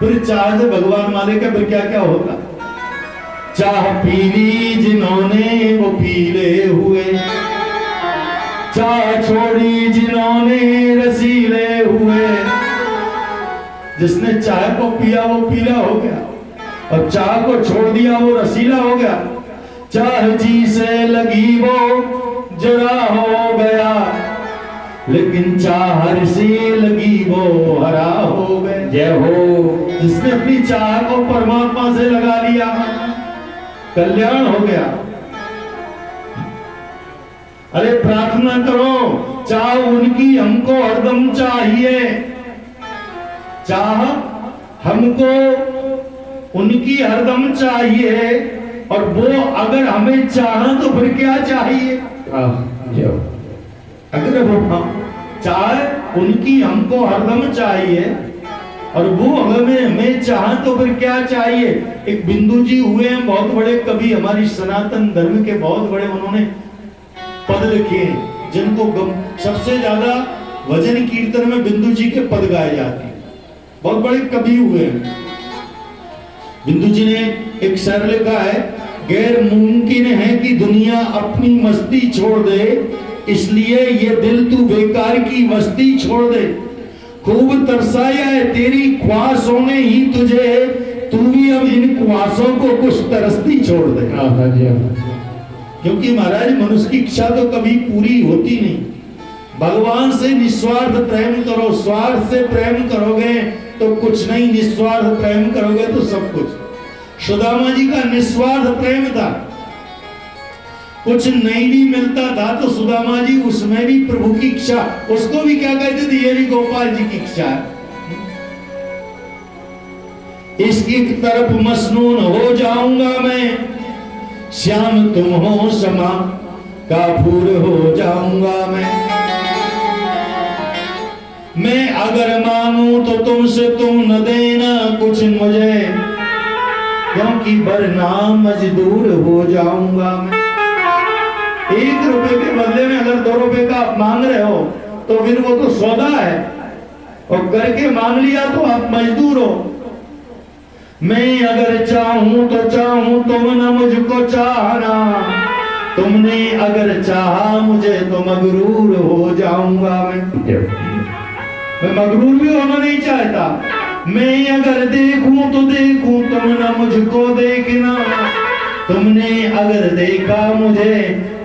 फिर चाह से भगवान मालिक है, फिर क्या क्या होगा। चाह पीली जिन्होंने वो पीले हुए, चाह छोड़ी जिन्होंने रसीले हुए। जिसने चाय को पिया वो पीला हो गया, और चाह को छोड़ दिया वो रसीला हो गया। चाह जी से लगी वो जरा हो गया, लेकिन चाह से लगी वो हरा हो गया। जय हो। जिसने अपनी चाह को परमात्मा से लगा लिया, कल्याण हो गया। अरे प्रार्थना करो, चाह उनकी हमको हरदम चाहिए। चाह हमको उनकी हरदम चाहिए, और वो अगर हमें चाह तो फिर क्या चाहिए। अगर वो चाह उनकी हमको हरदम चाहिए, और वो हमें चाह तो फिर क्या चाहिए। एक बिंदु जी हुए हैं, बहुत बड़े कवि, हमारी सनातन धर्म के बहुत बड़े, उन्होंने पद लिखे हैं जिनको सबसे ज्यादा भजन कीर्तन में बिंदु जी के पद गाए जाते हैं। बहुत बड़े कवि हुए हैं। बिंदु जी ने एक शेर लिखा है, गैर मुमकिन है कि दुनिया अपनी मस्ती छोड़ दे, इसलिए ये दिल तू बेकार की मस्ती छोड़ दे। खूब तरसाया है तेरी ख्वाहिशों ने ही तुझे, तू भी अब इन ख्वाहिशों को कुछ तरसती छोड़ दे। क्योंकि महाराज मनुष्य की इच्छा तो कभी पूरी होती नहीं। भगवान से निस्वार्थ प्रेम करो, स्वार्थ से प्रेम करोगे तो कुछ नहीं, निस्वार्थ प्रेम करोगे तो सब कुछ। सुदामा जी का निस्वार्थ प्रेम था, कुछ नहीं भी मिलता था तो सुदामा जी उसमें भी प्रभु की इच्छा, उसको भी क्या कहते थे, ये भी गोपाल जी की इच्छा है। इसकी तरफ मसनून हो जाऊंगा मैं, श्याम तुम हो समा काफूर हो जाऊंगा मैं अगर मांगू तो तुमसे तुम न देना कुछ मुझे, क्योंकि वरना मजदूर हो जाऊंगा मैं। 1 रुपए के बदले में अगर 2 रुपए का आप मांग रहे हो तो फिर वो तो सौदा है, और करके मांग लिया तो आप मजदूर हो। मैं अगर चाहूं तो चाहूं तुम न मुझको चाहना, तुमने अगर चाहा मुझे तो मगरूर हो जाऊंगा मैं मगरूर भी होना नहीं चाहता। मैं अगर देखूं तो देखूं तुम न मुझको देखना, तुमने अगर देखा मुझे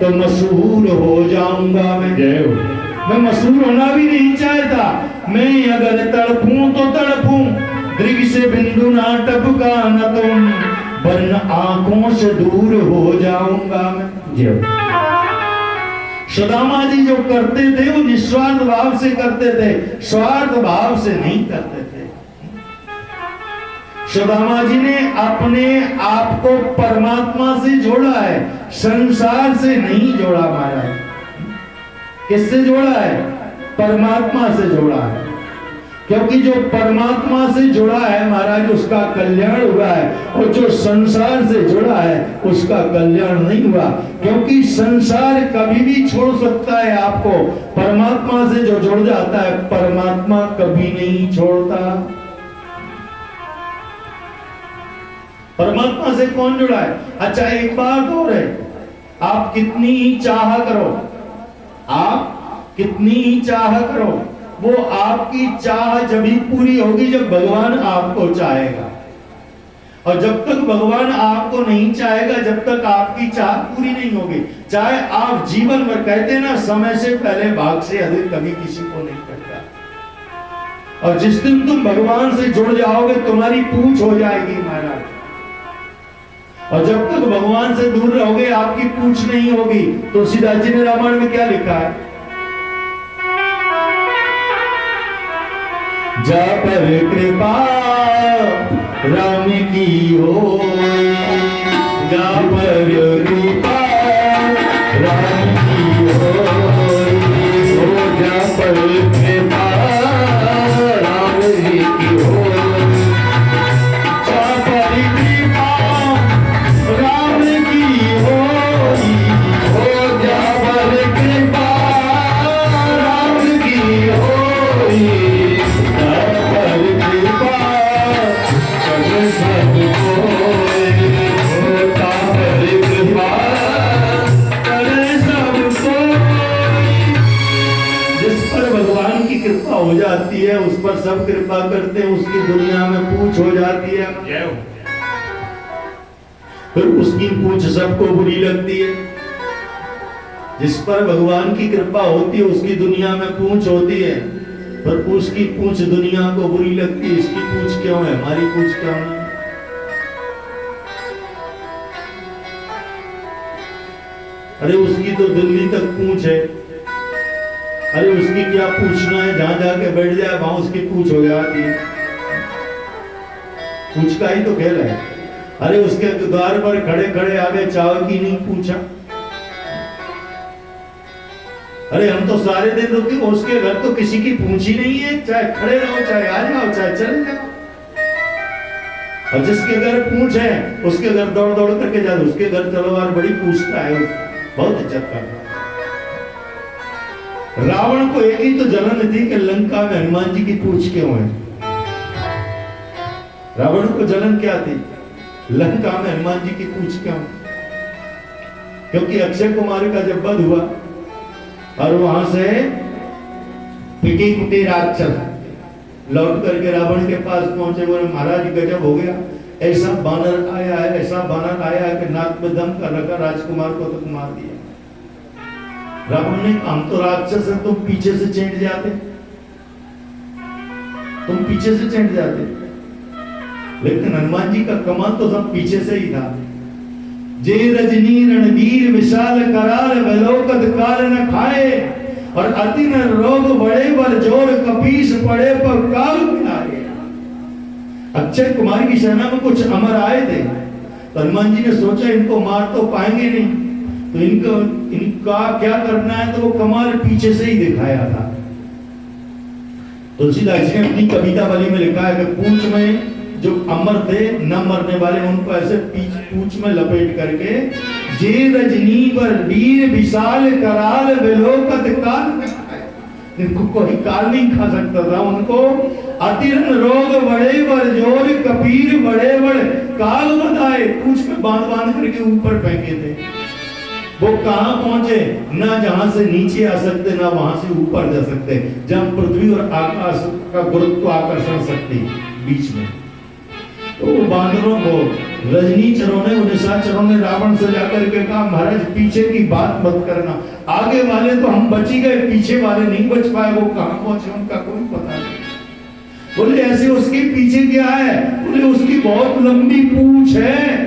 तो मशहूर हो जाऊंगा मैं मशहूर होना भी नहीं चाहता। मैं अगर तड़पूं तो तड़पूं, दृग से बिंदु ना टपका न तुम, वरना आंखों से दूर हो जाऊंगा मैं। सुदामा जी जो करते थे वो निस्वार्थ भाव से करते थे, स्वार्थ भाव से नहीं करते थे। सुदामा जी ने अपने आप को परमात्मा से जोड़ा है, संसार से नहीं जोड़ा महाराज। किससे जोड़ा है? परमात्मा से जोड़ा है। क्योंकि जो परमात्मा से जुड़ा है महाराज उसका कल्याण हुआ है, और जो संसार से जुड़ा है उसका कल्याण नहीं हुआ। क्योंकि संसार कभी भी छोड़ सकता है आपको, परमात्मा से जो जुड़ जाता है परमात्मा कभी नहीं छोड़ता। परमात्मा से कौन जुड़ा है? अच्छा एक बात और है, आप कितनी ही चाह करो, आप कितनी ही चाह करो, वो आपकी चाह जब ही पूरी होगी जब भगवान आपको चाहेगा। और जब तक भगवान आपको नहीं चाहेगा, जब तक आपकी चाह पूरी नहीं होगी, चाहे आप जीवन भर, कहते हैं ना समय से पहले भाग से अधिक कभी किसी को नहीं करता। और जिस दिन तुम भगवान से जुड़ जाओगे तुम्हारी पूछ हो जाएगी महाराज, और जब तक भगवान से दूर रहोगे आपकी पूछ नहीं होगी। तुलसीदास जी ने रामायण में क्या लिखा है? जा पर कृपा राम की हो, जा पर कृपा राम की हो, जा पर कृपा राम की हो, जा पर कृपा राम की हो, जा पर कृपा राम की हो, जब कृपा करते हैं उसकी दुनिया में पूछ हो जाती है, फिर उसकी पूछ सबको बुरी लगती है। जिस पर भगवान की कृपा होती है उसकी दुनिया में पूछ होती है, पर उसकी पूछ दुनिया को बुरी लगती है। इसकी पूछ क्यों है, हमारी पूछ क्यों नहीं? अरे उसकी तो दिल्ली तक पूछ है, अरे उसकी क्या पूछना है, जहां जाके बैठ जाए वहां उसकी पूछ हो जाती है। पूछ का ही तो खेल है। अरे उसके द्वार पर खड़े खड़े आगे चाव की नहीं पूछा। अरे हम तो सारे दिन रुके, उसके घर तो किसी की पूछ ही नहीं है, चाहे खड़े रहो, चाहे आ जाओ, चाहे चले जाओ। और जिसके घर पूछ है उसके घर दौड़ दौड़ करके जाओ, उसके घर चलो यार, बड़ी पूछता है, बहुत इज्जत करता है। रावण को एक ही तो जलन थी कि लंका में हनुमान जी की पूछ क्यों है। रावण को जलन क्या थी, लंका में हनुमान जी की पूछ क्यों? क्योंकि अक्षय कुमार का जब वध हुआ और वहां से पिटी कुटी राक्षस लौट करके रावण के पास पहुंचे, बोले महाराज गजब हो गया, ऐसा बानर आया है, ऐसा बानर आया है कि नाक में दम कर रखा, राजकुमार को तो मार दिया। रावण ने, हम तो राक्षस है, तुम पीछे से चेंट जाते, तुम पीछे से चेंट जाते। लेकिन हनुमान जी का कमाल तो सब पीछे से ही था। जे रजनी रणवीर विशाल कराल वलोकत काल न खाए, और अति न रोग बड़े बर जोर कपीस पड़े पर काल किनारे। अक्षय कुमार की सेना में कुछ अमर आए थे, तो हनुमान जी ने सोचा इनको मार तो पाएंगे नहीं, तो इनका क्या करना है, तो वो कमाल पीछे से ही दिखाया था। तुलसीदास जी ने अपनी कविता वाली में लिखा है कि पूंछ में जो अमर थे, न मरने वाले, उनको ऐसे पूंछ में लपेट करके, जे रजनी पर वीर विशाल कराल विलोकत काल, इनको कोई काल नहीं खा सकता था। उनको अतिरन रोग बड़े बर जोर कपीर बड़े बड़े काल बताए, पूंछ में बांध बांध करके ऊपर फेंके थे। वो कहां पहुंचे, ना जहां से नीचे आ सकते, ना वहां से ऊपर जा सकते, जहां पृथ्वी और आकाश का गुरुत्व आकर्षण शक्ति बीच में। तो बानरों को रजनीचरों ने, निशाचरों ने रावण से जाकर के कहा, महाराज पीछे की बात मत करना, आगे वाले तो हम बच ही गए, पीछे वाले नहीं बच पाए, वो कहां पहुंचे उनका कोई पता नहीं। बोले ऐसे उसके पीछे क्या है, बोले उसकी बहुत लंबी पूंछ है,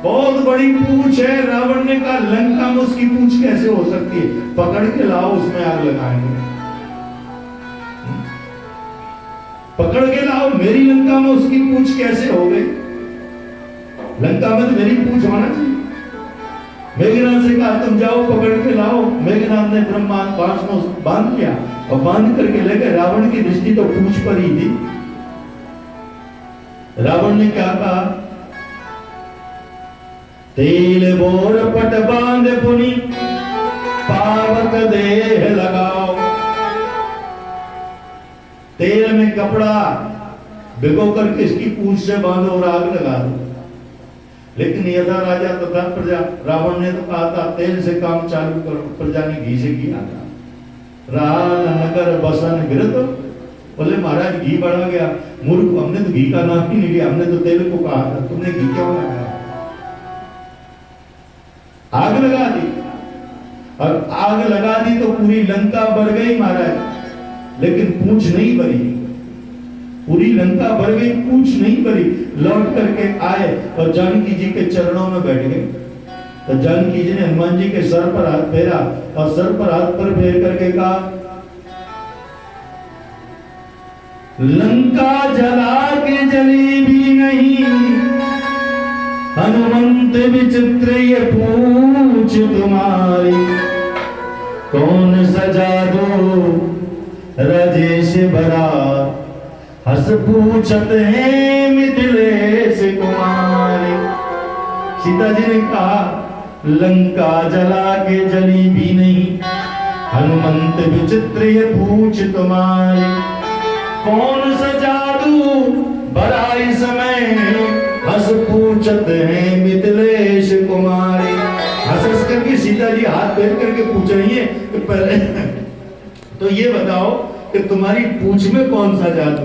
बहुत बड़ी पूंछ है। रावण ने कहा लंका में उसकी पूंछ कैसे हो सकती है, पकड़ के लाओ, उसमें आग लगाएंगे। पकड़ के लाओ, मेरी लंका में उसकी पूंछ कैसे हो गई? लंका में तो मेरी पूंछ होना चाहिए। मेघनाथ से कहा तुम जाओ पकड़ के लाओ। मेघनाथ ने ब्रह्मांड पास में बांध लिया और बांध करके लेकर, रावण की दृष्टि तो पूंछ पर ही थी। रावण ने क्या कहा, तेल बोर पट बांध पुनि पावक देह लगाओ। तेल में कपड़ा भिगो करके इसकी पूंछ से बांधो और आग लगा दो। लेकिन यथा राजा तथा प्रजा, रावण ने तो कहा था तेल से काम चालू करो, प्रजा ने घी से किया था। रान नगर बसन गिरत, बोले महाराज घी बढ़ा गया। मूर्ख, हमने तो घी का नाम ही नहीं लिया, हमने तो तेल को कहा था, तुमने घी क्यों लगाया? आग लगा दी, और आग लगा दी तो पूरी लंका बढ़ गई महाराज, लेकिन पूंछ नहीं भरी। पूरी लंका भर गई, पूंछ नहीं भरी। लौट करके आए और जानकी जी के चरणों में बैठ गए। तो जानकी जी ने हनुमान जी के सर पर हाथ फेरा और सर पर हाथ पर फेर करके कहा, लंका जला के जली भी नहीं, हनुमंत विचित्र ये पूछ तुम्हारी, कौन सा जादू राजेश भरा, हस पूछत है मिथिलेश कुमारी। सीता जी ने कहा लंका जला के जली भी नहीं, हनुमंत विचित्र ये पूछ तुम्हारी, कौन सा जादू भरा इस समय, हस पूछत है मिथिलेश कुमारी। हंस करके सीता जी हाथ फेर करके पूछ रही है कि पहले तो ये बताओ कि तुम्हारी पूंछ में कौन सा जादू